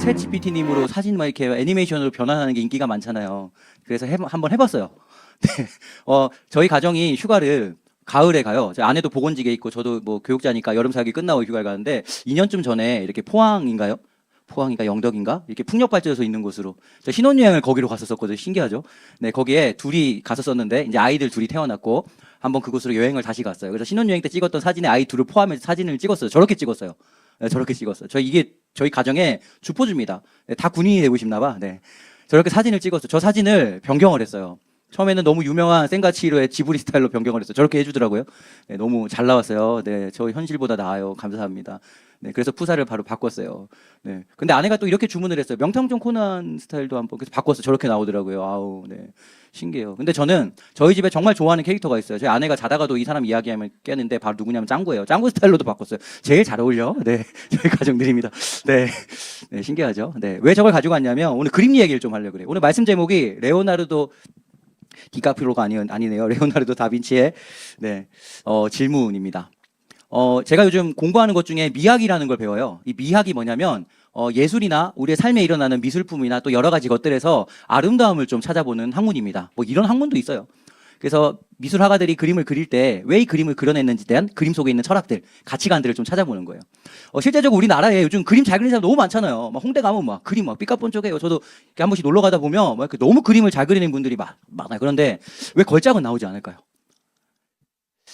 챗 GPT님으로 사진 막 이렇게 애니메이션으로 변환하는 게 인기가 많잖아요. 그래서 한번 해봤어요. 네. 저희 가정이 휴가를 가을에 가요. 제 아내도 보건직에 있고 저도 뭐 교육자니까 여름 사기 끝나고 휴가를 가는데 2년쯤 전에 이렇게 포항인가요? 포항인가 영덕인가? 이렇게 풍력발전소 있는 곳으로 저 신혼여행을 거기로 갔었거든요. 신기하죠? 네, 거기에 둘이 갔었었는데 이제 아이들 둘이 태어났고 한번 그곳으로 여행을 다시 갔어요. 그래서 신혼여행 때 찍었던 사진에 아이 둘을 포함해서 사진을 찍었어요. 저렇게 찍었어요. 네, 저렇게 찍었어요. 이게 저희 가정의 주포주입니다. 네, 다 군인이 되고 싶나 봐. 네. 저렇게 사진을 찍었어요. 저 사진을 변경을 했어요. 처음에는 너무 유명한 센가치히로의 지브리 스타일로 변경을 했어요. 저렇게 해주더라고요. 네, 너무 잘 나왔어요. 네, 저 현실보다 나아요. 감사합니다. 네, 그래서 푸사를 바로 바꿨어요. 네, 근데 아내가 또 이렇게 주문을 했어요. 명탐정 코난 스타일도 한번 그래서 바꿨어요. 저렇게 나오더라고요. 아우, 네, 신기해요. 근데 저는 저희 집에 정말 좋아하는 캐릭터가 있어요. 저희 아내가 자다가도 이 사람 이야기하면 깨는데 바로 누구냐면 짱구예요. 짱구 스타일로도 바꿨어요. 제일 잘 어울려. 네, 저희 가정들입니다. 네, 네, 신기하죠. 네, 왜 저걸 가지고 왔냐면 오늘 그림 얘기를 좀 하려고 그래요. 오늘 말씀 제목이 레오나르도 디카프리오가 아니네요. 레오나르도 다빈치의 네, 질문입니다. 제가 요즘 공부하는 것 중에 미학이라는 걸 배워요. 이 미학이 뭐냐면 예술이나 우리의 삶에 일어나는 미술품이나 또 여러 가지 것들에서 아름다움을 좀 찾아보는 학문입니다. 뭐 이런 학문도 있어요. 그래서 미술화가들이 그림을 그릴 때 왜 이 그림을 그려냈는지에 대한 그림 속에 있는 철학들, 가치관들을 좀 찾아보는 거예요. 실제적으로 우리나라에 요즘 그림 잘 그리는 사람 너무 많잖아요. 막 홍대 가면 막 그림 막 삐까뻔쩍해요. 저도 이렇게 한 번씩 놀러 가다 보면 막 이렇게 너무 그림을 잘 그리는 분들이 많아요. 그런데 왜 걸작은 나오지 않을까요?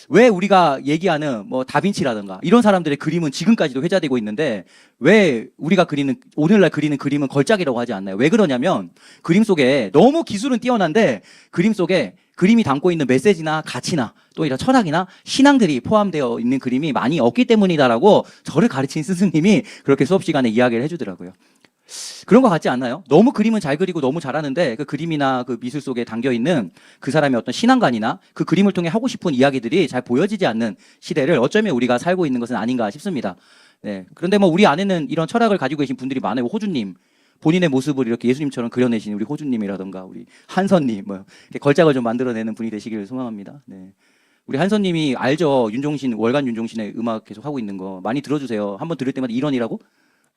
왜 우리가 얘기하는 뭐 다빈치라든가 이런 사람들의 그림은 지금까지도 회자되고 있는데 왜 우리가 오늘날 그리는 그림은 걸작이라고 하지 않나요? 왜 그러냐면 그림 속에 너무 기술은 뛰어난데 그림 속에 그림이 담고 있는 메시지나 가치나 또 이런 철학이나 신앙들이 포함되어 있는 그림이 많이 없기 때문이다라고 저를 가르친 스승님이 그렇게 수업 시간에 이야기를 해주더라고요. 그런 것 같지 않나요? 너무 그림은 잘 그리고 너무 잘하는데 그 그림이나 그 미술 속에 담겨 있는 그 사람의 어떤 신앙관이나 그 그림을 통해 하고 싶은 이야기들이 잘 보여지지 않는 시대를 어쩌면 우리가 살고 있는 것은 아닌가 싶습니다. 네. 그런데 뭐 우리 안에는 이런 철학을 가지고 계신 분들이 많아요. 호주님. 본인의 모습을 이렇게 예수님처럼 그려내신 우리 호주님이라던가 우리 한선님 뭐 이렇게 걸작을 좀 만들어내는 분이 되시기를 소망합니다. 네. 우리 한선님이 알죠? 윤종신 월간 윤종신의 음악 계속 하고 있는 거 많이 들어주세요. 한번 들을 때마다 이런이라고?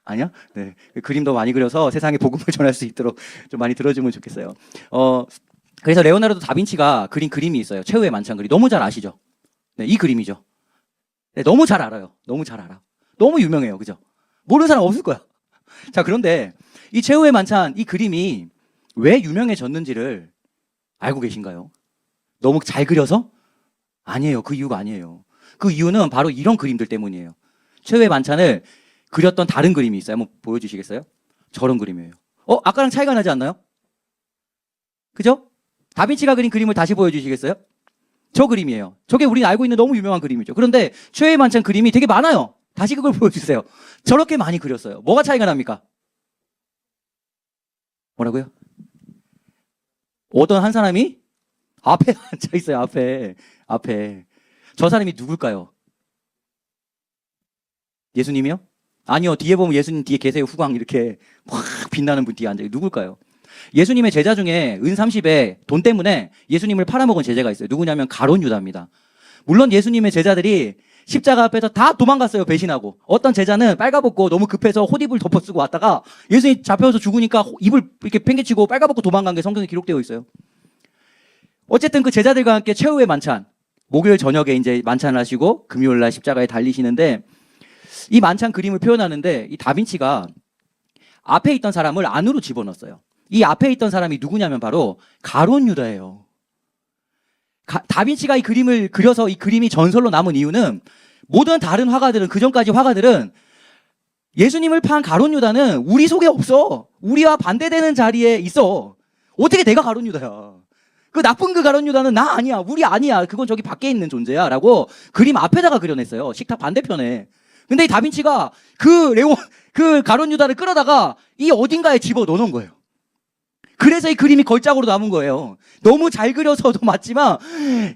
아니야? 네. 그림도 많이 그려서 세상에 복음을 전할 수 있도록 좀 많이 들어주면 좋겠어요. 그래서 레오나르도 다빈치가 그린 그림이 있어요. 최후의 만찬 그림. 너무 잘 아시죠? 네, 이 그림이죠. 네, 너무 잘 알아요. 너무 잘 알아. 너무 유명해요. 그죠? 모르는 사람 없을 거야. 자, 그런데 이 최후의 만찬 이 그림이 왜 유명해졌는지를 알고 계신가요? 너무 잘 그려서? 아니에요. 그 이유가 아니에요. 그 이유는 바로 이런 그림들 때문이에요. 최후의 만찬을 그렸던 다른 그림이 있어요. 한번 보여주시겠어요? 저런 그림이에요. 아까랑 차이가 나지 않나요? 그죠? 다빈치가 그린 그림을 다시 보여주시겠어요? 저 그림이에요. 저게 우리는 알고 있는 너무 유명한 그림이죠. 그런데 최후의 만찬 그림이 되게 많아요. 다시 그걸 보여주세요. 저렇게 많이 그렸어요. 뭐가 차이가 납니까? 뭐라고요? 어떤 한 사람이 앞에 앉아 있어요. 앞에. 저 사람이 누굴까요? 예수님이요? 아니요. 뒤에 보면 예수님 뒤에 계세요. 후광 이렇게 확 빛나는 분 뒤에 앉아요. 누굴까요? 예수님의 제자 중에 은 30에 돈 때문에 예수님을 팔아먹은 제자가 있어요. 누구냐면 가룟 유다입니다. 물론 예수님의 제자들이 십자가 앞에서 다 도망갔어요. 배신하고. 어떤 제자는 빨가벗고 너무 급해서 헛입을 덮어쓰고 왔다가 예수님 잡혀서 죽으니까 입을 이렇게 팽개치고 빨가벗고 도망간 게 성경에 기록되어 있어요. 어쨌든 그 제자들과 함께 최후의 만찬, 목요일 저녁에 이제 만찬을 하시고 금요일 날 십자가에 달리시는데 이 만찬 그림을 표현하는데 이 다빈치가 앞에 있던 사람을 안으로 집어넣었어요. 이 앞에 있던 사람이 누구냐면 바로 가룟 유다예요. 다빈치가 이 그림을 그려서 이 그림이 전설로 남은 이유는 모든 다른 화가들은 그전까지 화가들은 예수님을 판 가룟 유다는 우리 속에 없어. 우리와 반대되는 자리에 있어. 어떻게 내가 가룟 유다야. 그 나쁜 그 가룟 유다는 나 아니야. 우리 아니야. 그건 저기 밖에 있는 존재야. 라고 그림 앞에다가 그려냈어요. 식탁 반대편에. 근데 이 다빈치가 그 가룟 유다를 끌어다가 이 어딘가에 집어 넣어놓은 거예요. 그래서 이 그림이 걸작으로 남은 거예요. 너무 잘 그려서도 맞지만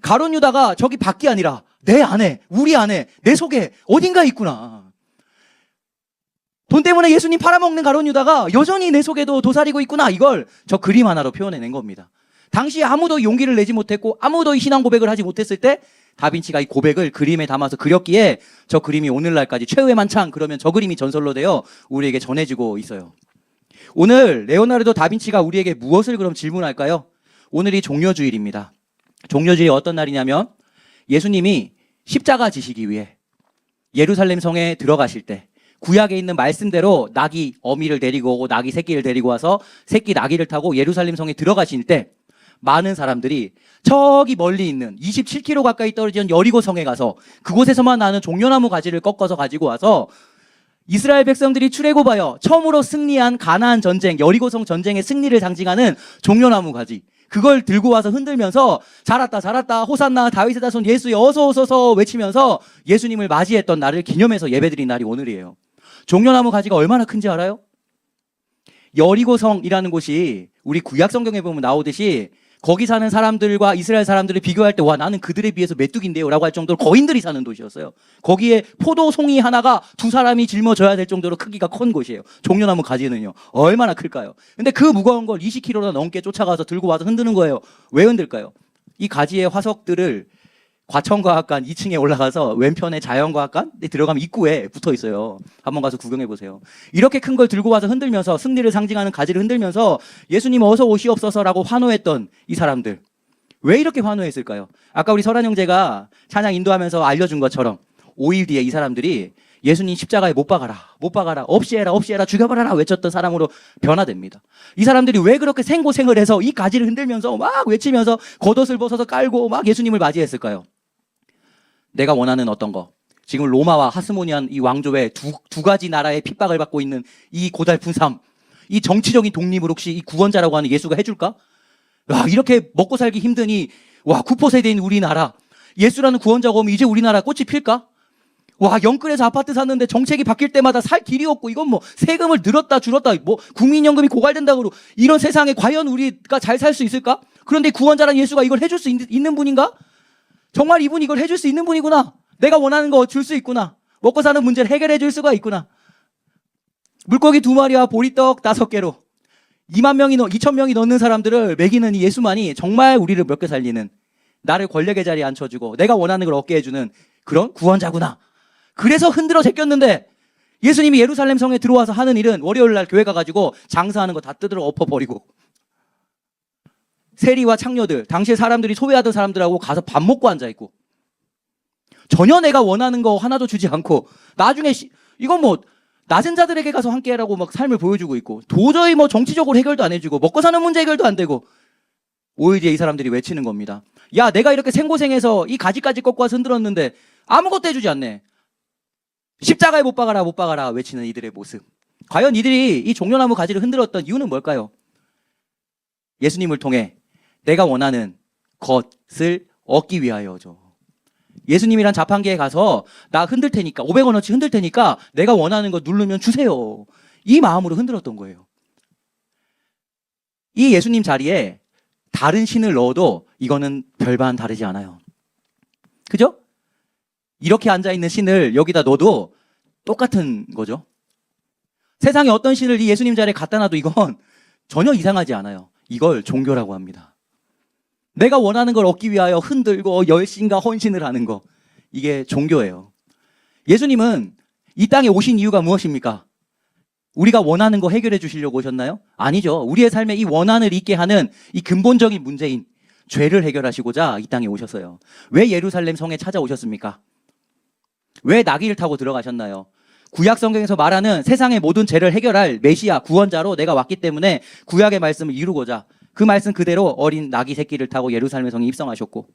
가룟 유다가 저기 밖이 아니라 내 안에, 우리 안에, 내 속에 어딘가에 있구나. 돈 때문에 예수님 팔아먹는 가룟 유다가 여전히 내 속에도 도사리고 있구나. 이걸 저 그림 하나로 표현해낸 겁니다. 당시에 아무도 용기를 내지 못했고 아무도 이 신앙 고백을 하지 못했을 때 다빈치가 이 고백을 그림에 담아서 그렸기에 저 그림이 오늘날까지 최후의 만찬 그러면 저 그림이 전설로 되어 우리에게 전해지고 있어요. 오늘 레오나르도 다빈치가 우리에게 무엇을 그럼 질문할까요? 오늘이 종려주일입니다. 종려주일이 어떤 날이냐면 예수님이 십자가 지시기 위해 예루살렘 성에 들어가실 때 구약에 있는 말씀대로 낙이 어미를 데리고 오고 낙이 새끼를 데리고 와서 새끼 나귀를 타고 예루살렘 성에 들어가실 때 많은 사람들이 저기 멀리 있는 27km 가까이 떨어진 여리고 성에 가서 그곳에서만 나는 종려나무 가지를 꺾어서 가지고 와서 이스라엘 백성들이 출애굽하여 처음으로 승리한 가나안 전쟁, 여리고성 전쟁의 승리를 상징하는 종려나무 가지, 그걸 들고 와서 흔들면서 잘했다 잘했다 호산나 다윗의 자손 예수에 어서 오소서 외치면서 예수님을 맞이했던 날을 기념해서 예배드린 날이 오늘이에요. 종려나무 가지가 얼마나 큰지 알아요? 여리고성이라는 곳이 우리 구약 성경에 보면 나오듯이 거기 사는 사람들과 이스라엘 사람들을 비교할 때 와 나는 그들에 비해서 메뚜기인데요 라고 할 정도로 거인들이 사는 도시였어요. 거기에 포도송이 하나가 두 사람이 짊어져야 될 정도로 크기가 큰 곳이에요. 종려나무 가지는요 얼마나 클까요? 근데 그 무거운 걸 20km나 넘게 쫓아가서 들고 와서 흔드는 거예요. 왜 흔들까요? 이 가지의 화석들을 과천과학관 2층에 올라가서 왼편에 자연과학관에 들어가면 입구에 붙어 있어요. 한번 가서 구경해 보세요. 이렇게 큰 걸 들고 와서 흔들면서 승리를 상징하는 가지를 흔들면서 예수님 어서 오시옵소서라고 환호했던 이 사람들, 왜 이렇게 환호했을까요? 아까 우리 설한 형제가 찬양 인도하면서 알려준 것처럼 5일 뒤에 이 사람들이 예수님 십자가에 못 박아라, 못 박아라, 없이 해라, 없이 해라, 죽여버려라 외쳤던 사람으로 변화됩니다. 이 사람들이 왜 그렇게 생고생을 해서 이 가지를 흔들면서 막 외치면서 겉옷을 벗어서 깔고 막 예수님을 맞이했을까요? 내가 원하는 어떤 거, 지금 로마와 하스모니안 이 왕조의 두 가지 나라의 핍박을 받고 있는 이 고달픈 삶, 이 정치적인 독립을 혹시 이 구원자라고 하는 예수가 해줄까? 와, 이렇게 먹고 살기 힘드니, 와, 구포세대인 우리나라, 예수라는 구원자가 오면 이제 우리나라 꽃이 필까? 와, 영끌에서 아파트 샀는데 정책이 바뀔 때마다 살 길이 없고, 이건 뭐 세금을 늘었다 줄었다, 뭐 국민연금이 고갈된다고 그러고, 이런 세상에 과연 우리가 잘 살 수 있을까? 그런데 구원자란 예수가 이걸 해줄 수 있는 분인가? 정말 이분이 이걸 해줄 수 있는 분이구나. 내가 원하는 거 줄 수 있구나. 먹고 사는 문제를 해결해 줄 수가 있구나. 물고기 2마리와 보리떡 5개로 2,000명이 넘는 사람들을 먹이는 이 예수만이 정말 우리를 먹게 살리는, 나를 권력의 자리에 앉혀주고 내가 원하는 걸 얻게 해주는 그런 구원자구나. 그래서 흔들어 제꼈는데 예수님이 예루살렘 성에 들어와서 하는 일은 월요일 날 교회 가가지고 장사하는 거 다 뜯으러 엎어버리고 세리와 창녀들, 당시에 사람들이 소외하던 사람들하고 가서 밥 먹고 앉아있고, 전혀 내가 원하는 거 하나도 주지 않고, 나중에 이건 뭐 낮은 자들에게 가서 함께하라고 막 삶을 보여주고 있고, 도저히 뭐 정치적으로 해결도 안 해주고 먹고 사는 문제 해결도 안 되고, 오히려 이 사람들이 외치는 겁니다. 야, 내가 이렇게 생고생해서 이 가지까지 꺾고 와서 흔들었는데 아무것도 해주지 않네. 십자가에 못 박아라, 못 박아라 외치는 이들의 모습. 과연 이들이 이 종려나무 가지를 흔들었던 이유는 뭘까요? 예수님을 통해 내가 원하는 것을 얻기 위하여죠. 예수님이란 자판기에 가서 나 흔들 테니까 500원어치 흔들 테니까 내가 원하는 거 누르면 주세요. 이 마음으로 흔들었던 거예요. 이 예수님 자리에 다른 신을 넣어도 이거는 별반 다르지 않아요. 그죠? 이렇게 앉아있는 신을 여기다 넣어도 똑같은 거죠. 세상에 어떤 신을 이 예수님 자리에 갖다 놔도 이건 전혀 이상하지 않아요. 이걸 종교라고 합니다. 내가 원하는 걸 얻기 위하여 흔들고 열심과 헌신을 하는 거, 이게 종교예요. 예수님은 이 땅에 오신 이유가 무엇입니까? 우리가 원하는 거 해결해 주시려고 오셨나요? 아니죠. 우리의 삶에 이 원한을 있게 하는 이 근본적인 문제인 죄를 해결하시고자 이 땅에 오셨어요. 왜 예루살렘 성에 찾아오셨습니까? 왜 나귀를 타고 들어가셨나요? 구약 성경에서 말하는 세상의 모든 죄를 해결할 메시아, 구원자로 내가 왔기 때문에 구약의 말씀을 이루고자 그 말씀 그대로 어린 나귀 새끼를 타고 예루살렘 성에 입성하셨고,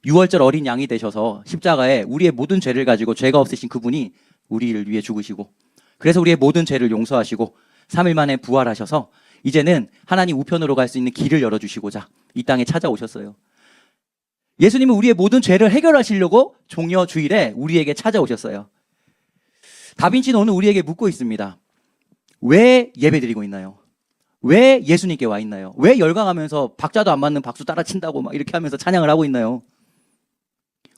6월절 어린 양이 되셔서 십자가에 우리의 모든 죄를 가지고 죄가 없으신 그분이 우리를 위해 죽으시고, 그래서 우리의 모든 죄를 용서하시고 3일 만에 부활하셔서 이제는 하나님 우편으로 갈 수 있는 길을 열어주시고자 이 땅에 찾아오셨어요. 예수님은 우리의 모든 죄를 해결하시려고 종려주일에 우리에게 찾아오셨어요. 다빈치는 오늘 우리에게 묻고 있습니다. 왜 예배드리고 있나요? 왜 예수님께 와 있나요? 왜 열광하면서 박자도 안 맞는 박수 따라 친다고 막 이렇게 하면서 찬양을 하고 있나요?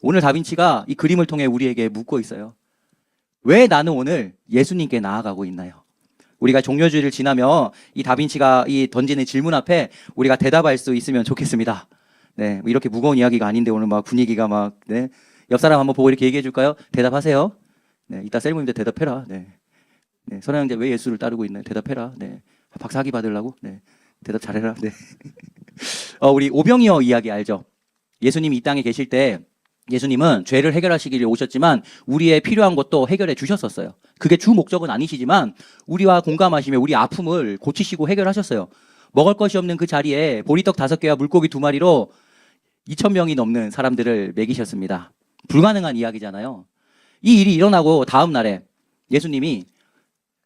오늘 다빈치가 이 그림을 통해 우리에게 묻고 있어요. 왜 나는 오늘 예수님께 나아가고 있나요? 우리가 종려주일을 지나며 이 다빈치가 이 던지는 질문 앞에 우리가 대답할 수 있으면 좋겠습니다. 네, 이렇게 무거운 이야기가 아닌데 오늘 막 분위기가 막, 네. 옆 사람 한번 보고 이렇게 얘기해 줄까요? 대답하세요. 네, 이따 셀모님들 대답해라. 네. 네, 선한 형제 왜 예수를 따르고 있나요? 대답해라. 네. 박사학위 받으려고? 네. 대답 잘해라. 네. 우리 오병이어 이야기 알죠? 예수님이 이 땅에 계실 때 예수님은 죄를 해결하시기 위해 오셨지만 우리의 필요한 것도 해결해 주셨었어요. 그게 주 목적은 아니시지만 우리와 공감하시며 우리 아픔을 고치시고 해결하셨어요. 먹을 것이 없는 그 자리에 보리떡 5개와 물고기 2마리로 2,000명이 넘는 사람들을 먹이셨습니다. 불가능한 이야기잖아요. 이 일이 일어나고 다음 날에 예수님이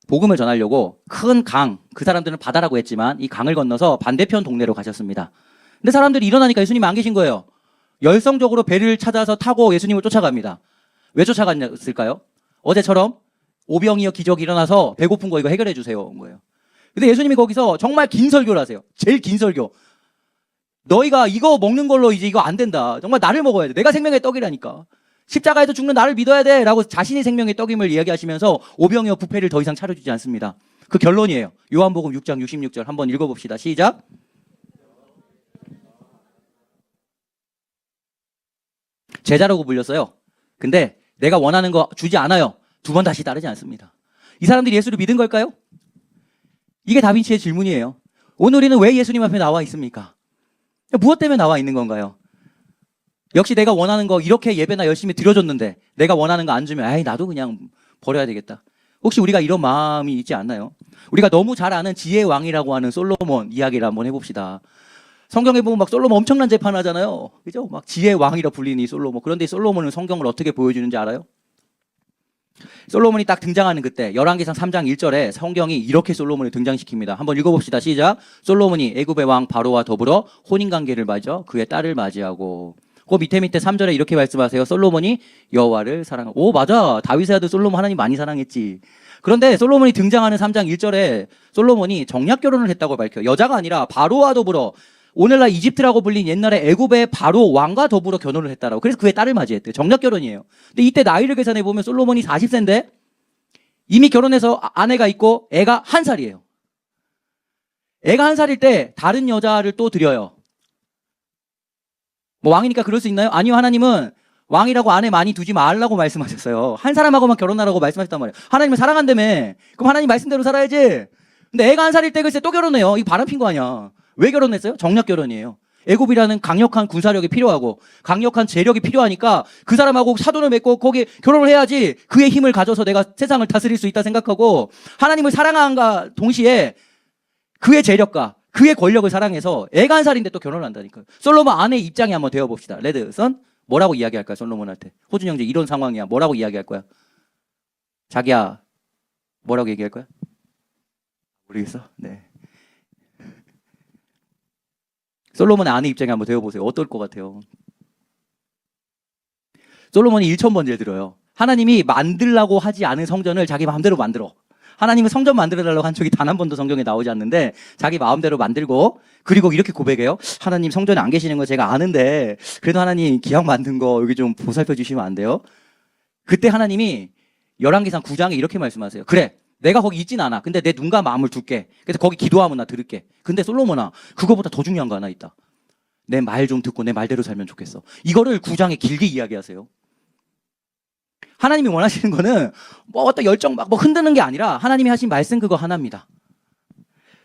복음을 전하려고 큰 강, 그 사람들은 바다라고 했지만 이 강을 건너서 반대편 동네로 가셨습니다. 근데 사람들이 일어나니까 예수님이 안 계신 거예요. 열성적으로 배를 찾아서 타고 예수님을 쫓아갑니다. 왜 쫓아갔을까요? 어제처럼 오병이어 기적이 일어나서 배고픈 거 이거 해결해 주세요 온 거예요. 근데 예수님이 거기서 정말 긴 설교를 하세요. 제일 긴 설교. 너희가 이거 먹는 걸로 이제 이거 안 된다. 정말 나를 먹어야 돼. 내가 생명의 떡이라니까. 십자가에서 죽는 나를 믿어야 돼. 라고 자신이 생명의 떡임을 이야기하시면서 오병이어 부패를 더 이상 차려주지 않습니다. 그 결론이에요. 요한복음 6장 66절 한번 읽어봅시다. 시작. 제자라고 불렸어요. 근데 내가 원하는 거 주지 않아요. 2번 다시 따르지 않습니다. 이 사람들이 예수를 믿은 걸까요? 이게 다빈치의 질문이에요. 오늘 우리는 왜 예수님 앞에 나와 있습니까? 무엇 때문에 나와 있는 건가요? 역시 내가 원하는 거 이렇게 예배나 열심히 드려줬는데 내가 원하는 거 안 주면 아이 나도 그냥 버려야 되겠다. 혹시 우리가 이런 마음이 있지 않나요? 우리가 너무 잘 아는 지혜의 왕이라고 하는 솔로몬 이야기를 한번 해봅시다. 성경에 보면 막 솔로몬 엄청난 재판하잖아요. 그죠? 막 지혜의 왕이라 불리는 이 솔로몬. 그런데 이 솔로몬은 성경을 어떻게 보여주는지 알아요? 솔로몬이 딱 등장하는 그때 열왕기상 3장 1절에 성경이 이렇게 솔로몬을 등장시킵니다. 한번 읽어봅시다. 시작. 솔로몬이 애굽의 왕 바로와 더불어 혼인관계를 맺어 그의 딸을 맞이하고 그 밑에 3절에 이렇게 말씀하세요. 솔로몬이 여호와를 사랑하고. 오 맞아. 다윗의 아들 솔로몬 하나님 많이 사랑했지. 그런데 솔로몬이 등장하는 3장 1절에 솔로몬이 정략 결혼을 했다고 밝혀요. 여자가 아니라 바로와 더불어 오늘날 이집트라고 불린 옛날에 애굽의 바로 왕과 더불어 결혼을 했다라고. 그래서 그의 딸을 맞이했대요. 정략 결혼이에요. 근데 이때 나이를 계산해 보면 솔로몬이 40세인데 이미 결혼해서 아내가 있고 애가 1살이에요. 애가 1살일 때 다른 여자를 또 드려요. 뭐 왕이니까 그럴 수 있나요? 아니요. 하나님은 왕이라고 아내 많이 두지 말라고 말씀하셨어요. 한 사람하고만 결혼하라고 말씀하셨단 말이에요. 하나님을 사랑한다며. 그럼 하나님 말씀대로 살아야지. 근데 애가 1살일 때 글쎄 또 결혼해요. 이거 바람핀 거 아니야. 왜 결혼했어요? 정략 결혼이에요. 애굽이라는 강력한 군사력이 필요하고 강력한 재력이 필요하니까 그 사람하고 사돈을 맺고 거기 결혼을 해야지 그의 힘을 가져서 내가 세상을 다스릴 수 있다 생각하고 하나님을 사랑함과 동시에 그의 재력과 그의 권력을 사랑해서 애가 1살인데 또 결혼을 한다니까요. 솔로몬 아내의 입장에 한번 되어봅시다. 레드선 뭐라고 이야기할까요? 솔로몬한테. 호준 형제 이런 상황이야. 뭐라고 이야기할 거야? 자기야 뭐라고 얘기할 거야? 모르겠어? 네. 솔로몬의 아내 입장에 한번 되어보세요. 어떨 것 같아요? 솔로몬이 1,000번째 들어요. 하나님이 만들라고 하지 않은 성전을 자기 마음대로 만들어. 하나님은 성전 만들어달라고 한 적이 단 한 번도 성경에 나오지 않는데 자기 마음대로 만들고 그리고 이렇게 고백해요. 하나님 성전에 안 계시는 거 제가 아는데 그래도 하나님 기왕 만든 거 여기 좀 보살펴 주시면 안 돼요? 그때 하나님이 열왕기상 9장에 이렇게 말씀하세요. 그래. 내가 거기 있진 않아. 근데 내 눈과 마음을 둘게. 그래서 거기 기도하면 나 들을게. 근데 솔로몬아, 그거보다 더 중요한 거 하나 있다. 내 말 좀 듣고 내 말대로 살면 좋겠어. 이거를 9장에 길게 이야기하세요. 하나님이 원하시는 거는 뭐 어떤 열정 막 뭐 흔드는 게 아니라 하나님이 하신 말씀 그거 하나입니다.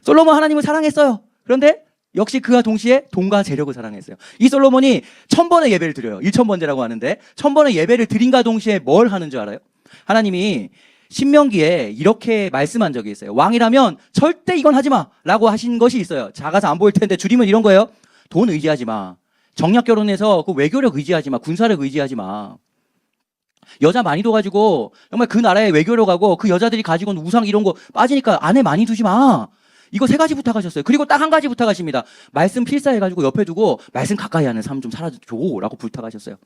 솔로몬 하나님을 사랑했어요. 그런데 역시 그와 동시에 돈과 재력을 사랑했어요. 이 솔로몬이 1000번의 예배를 드려요. 1000번째라고 하는데 1000번의 예배를 드린과 동시에 뭘 하는 줄 알아요? 하나님이 신명기에 이렇게 말씀한 적이 있어요. 왕이라면 절대 이건 하지 마 라고 하신 것이 있어요. 작아서 안 보일 텐데 줄이면 이런 거예요. 돈 의지하지 마. 정략 결혼해서 그 외교력 의지하지 마. 군사력 의지하지 마. 여자 많이 둬가지고 정말 그 나라에 외교력 하고 그 여자들이 가지고 있는 우상 이런 거 빠지니까 아내 많이 두지 마. 이거 3가지 부탁하셨어요. 그리고 딱 1가지 부탁하십니다. 말씀 필사해가지고 옆에 두고 말씀 가까이 하는 삶 좀 살아줘 라고 부탁하셨어요.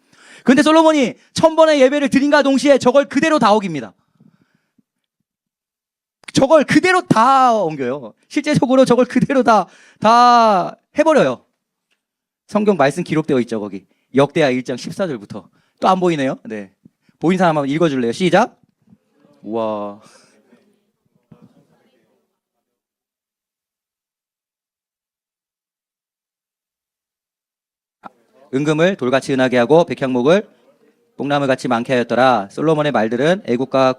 그런데 솔로몬이 1000번의 예배를 드린과 동시에 저걸 그대로 다 어깁니다. 저걸 그대로 다 옮겨요. 실제적으로 저걸 그대로 다 해버려요. 성경 말씀 기록되어 있죠, 거기. 역대하 1장 14절부터. 또 안 보이네요. 네. 보인 사람 한번 읽어줄래요? 시작. 우와. 은금을 돌같이 은하게 하고 백향목을 뽕나무같이 많게 하였더라. 솔로몬의 말들은 애국과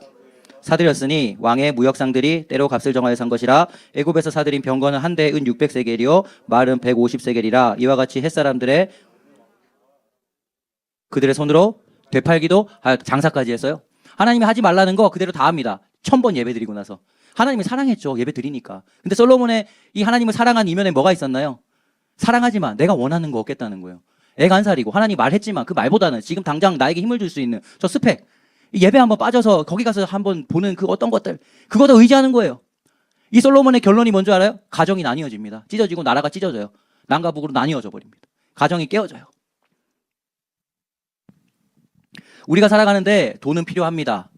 사들였으니 왕의 무역상들이 때로 값을 정하여 산 것이라. 애굽에서 사들인 병거는 한 대에 은 600세겔이요 말은 150세겔이라. 이와 같이 햇사람들의 그들의 손으로 되팔기도 장사까지 했어요. 하나님이 하지 말라는 거 그대로 다 합니다. 1000번 예배 드리고 나서. 하나님이 사랑했죠. 예배 드리니까. 근데 솔로몬의 이 하나님을 사랑한 이면에 뭐가 있었나요? 사랑하지만 내가 원하는 거 얻겠다는 거예요. 애간살이고 하나님 말했지만 그 말보다는 지금 당장 나에게 힘을 줄 수 있는 저 스펙, 예배 한번 빠져서 거기 가서 한번 보는 그 어떤 것들, 그거 더 의지하는 거예요. 이 솔로몬의 결론이 뭔지 알아요? 가정이 나뉘어집니다. 찢어지고 나라가 찢어져요. 남과 북으로 나뉘어져 버립니다. 가정이 깨어져요. 우리가 살아가는데 돈은 필요합니다.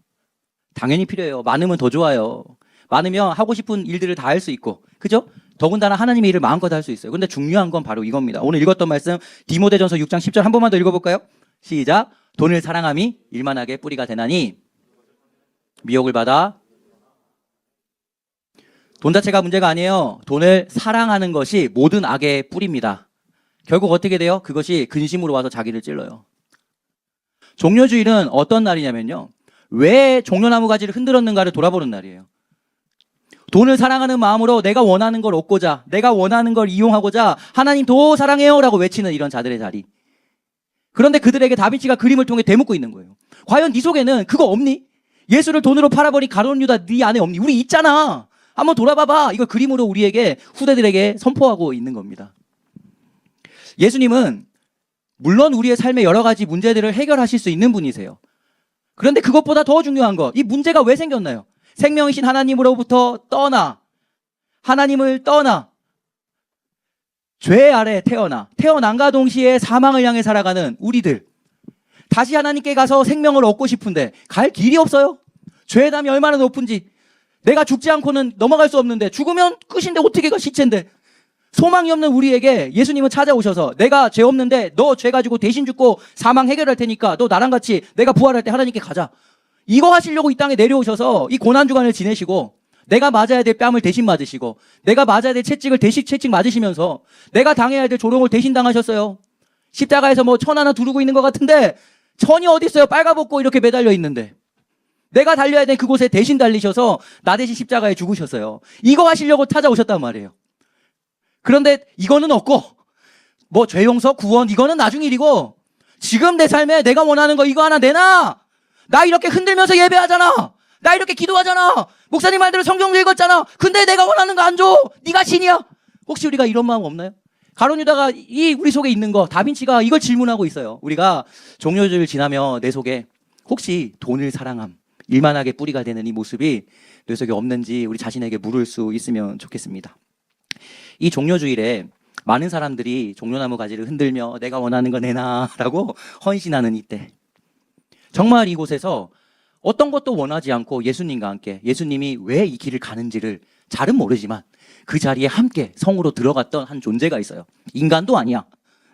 당연히 필요해요. 많으면 더 좋아요. 많으면 하고 싶은 일들을 다 할 수 있고, 그죠? 더군다나 하나님의 일을 마음껏 할 수 있어요. 근데 중요한 건 바로 이겁니다. 오늘 읽었던 말씀 디모데전서 6장 10절 한 번만 더 읽어볼까요? 시작. 돈을 사랑함이 일만하게 뿌리가 되나니 미혹을 받아. 돈 자체가 문제가 아니에요. 돈을 사랑하는 것이 모든 악의 뿌리입니다. 결국 어떻게 돼요? 그것이 근심으로 와서 자기를 찔러요. 종려주일은 어떤 날이냐면요, 왜 종려나무 가지를 흔들었는가를 돌아보는 날이에요. 돈을 사랑하는 마음으로 내가 원하는 걸 얻고자, 내가 원하는 걸 이용하고자 하나님 더 사랑해요 라고 외치는 이런 자들의 자리. 그런데 그들에게 다빈치가 그림을 통해 되묻고 있는 거예요. 과연 네 속에는 그거 없니? 예수를 돈으로 팔아버린 가룟 유다 네 안에 없니? 우리 있잖아. 한번 돌아봐봐. 이걸 그림으로 우리에게, 후대들에게 선포하고 있는 겁니다. 예수님은 물론 우리의 삶의 여러 가지 문제들을 해결하실 수 있는 분이세요. 그런데 그것보다 더 중요한 거, 이 문제가 왜 생겼나요? 생명이신 하나님으로부터 떠나, 하나님을 떠나, 죄 아래 태어난과 동시에 사망을 향해 살아가는 우리들, 다시 하나님께 가서 생명을 얻고 싶은데 갈 길이 없어요. 죄의 담이 얼마나 높은지. 내가 죽지 않고는 넘어갈 수 없는데, 죽으면 끝인데 어떻게 가, 시체인데. 소망이 없는 우리에게 예수님은 찾아오셔서 내가 죄 없는데 너 죄 가지고 대신 죽고 사망 해결할 테니까 너 나랑 같이 내가 부활할 때 하나님께 가자. 이거 하시려고 이 땅에 내려오셔서 이 고난주간을 지내시고, 내가 맞아야 될 뺨을 대신 맞으시고, 내가 맞아야 될 채찍을 대신 채찍 맞으시면서 내가 당해야 될 조롱을 대신 당하셨어요. 십자가에서 뭐 천 하나 두르고 있는 것 같은데 천이 어디 있어요? 빨가벗고 이렇게 매달려 있는데. 내가 달려야 될 그곳에 대신 달리셔서 나 대신 십자가에 죽으셨어요. 이거 하시려고 찾아오셨단 말이에요. 그런데 이거는 없고, 뭐 죄 용서, 구원, 이거는 나중 일이고, 지금 내 삶에 내가 원하는 거 이거 하나 내놔. 나 이렇게 흔들면서 예배하잖아. 나 이렇게 기도하잖아. 목사님 말대로 성경 읽었잖아. 근데 내가 원하는 거 안 줘. 네가 신이야. 혹시 우리가 이런 마음 없나요? 가룟 유다가 이 우리 속에 있는 거, 다빈치가 이걸 질문하고 있어요. 우리가 종료주일 지나며 내 속에 혹시 돈을 사랑함, 일만하게 뿌리가 되는 이 모습이 내 속에 없는지 우리 자신에게 물을 수 있으면 좋겠습니다. 이 종료주일에 많은 사람들이 종려나무 가지를 흔들며 내가 원하는 거 내놔라고 헌신하는 이때, 정말 이곳에서 어떤 것도 원하지 않고 예수님과 함께, 예수님이 왜 이 길을 가는지를 잘은 모르지만 그 자리에 함께 성으로 들어갔던 한 존재가 있어요. 인간도 아니야.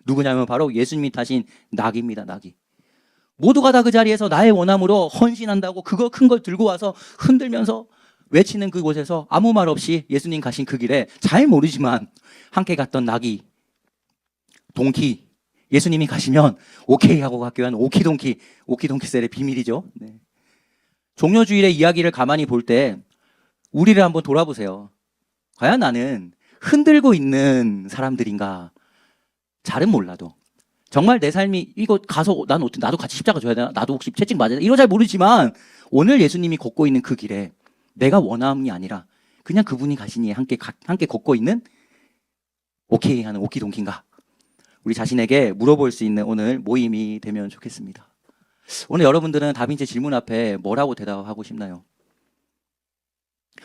누구냐면 바로 예수님이 타신 낙입니다. 낙이. 모두가 다 그 자리에서 나의 원함으로 헌신한다고 그거 큰 걸 들고 와서 흔들면서 외치는 그곳에서 아무 말 없이 예수님 가신 그 길에 잘 모르지만 함께 갔던 낙이, 동키, 예수님이 가시면 오케이 하고 갔기 위한 오키동키셀의 비밀이죠. 네. 종려주일의 이야기를 가만히 볼 때 우리를 한번 돌아보세요. 과연 나는 흔들고 있는 사람들인가? 잘은 몰라도 정말 내 삶이 이거 가서 나도 같이 십자가 져야 되나? 나도 혹시 채찍 맞아야 되나? 이거 잘 모르지만 오늘 예수님이 걷고 있는 그 길에 내가 원함이 아니라 그냥 그분이 가시니 함께 걷고 있는 오케이 하는 오키동키인가? 우리 자신에게 물어볼 수 있는 오늘 모임이 되면 좋겠습니다. 오늘 여러분들은 다빈치 질문 앞에 뭐라고 대답하고 싶나요?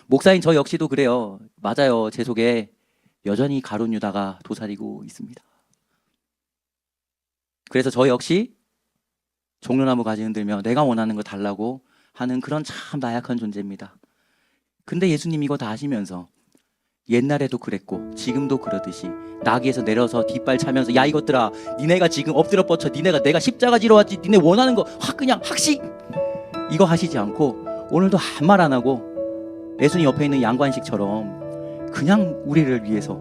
목사인 저 역시도 그래요. 맞아요. 제 속에 여전히 가룟 유다가 도사리고 있습니다. 그래서 저 역시 종려나무 가지 흔들며 내가 원하는 거 달라고 하는 그런 참 나약한 존재입니다. 근데 예수님 이거 다 하시면서 옛날에도 그랬고 지금도 그러듯이 나귀에서 내려서 뒷발 차면서 야 이것들아, 니네가 지금 엎드려 뻗쳐, 내가 십자가 지러 왔지, 니네 원하는 거 확 그냥 학식 이거 하시지 않고 오늘도 한 말 안 하고 예수님 옆에 있는 양관식처럼 그냥 우리를 위해서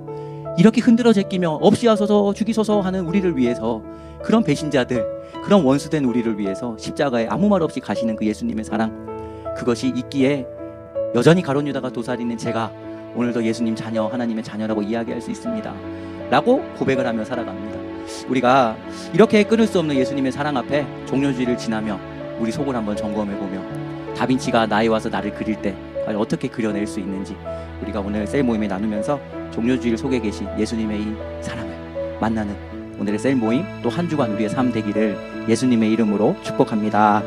이렇게 흔들어 제끼며 없이 하소서 죽이소서 하는 우리를 위해서, 그런 배신자들, 그런 원수된 우리를 위해서 십자가에 아무 말 없이 가시는 그 예수님의 사랑, 그것이 있기에 여전히 가룟 유다가 도살이는 제가 오늘도 예수님 자녀, 하나님의 자녀라고 이야기할 수 있습니다 라고 고백을 하며 살아갑니다. 우리가 이렇게 끊을 수 없는 예수님의 사랑 앞에 종려주의를 지나며 우리 속을 한번 점검해보며 다빈치가 나에 와서 나를 그릴 때 과연 어떻게 그려낼 수 있는지 우리가 오늘 셀 모임에 나누면서 종려주의를 속에 계신 예수님의 이 사랑을 만나는 오늘의 셀 모임 또 한 주간 우리의 삶 되기를 예수님의 이름으로 축복합니다.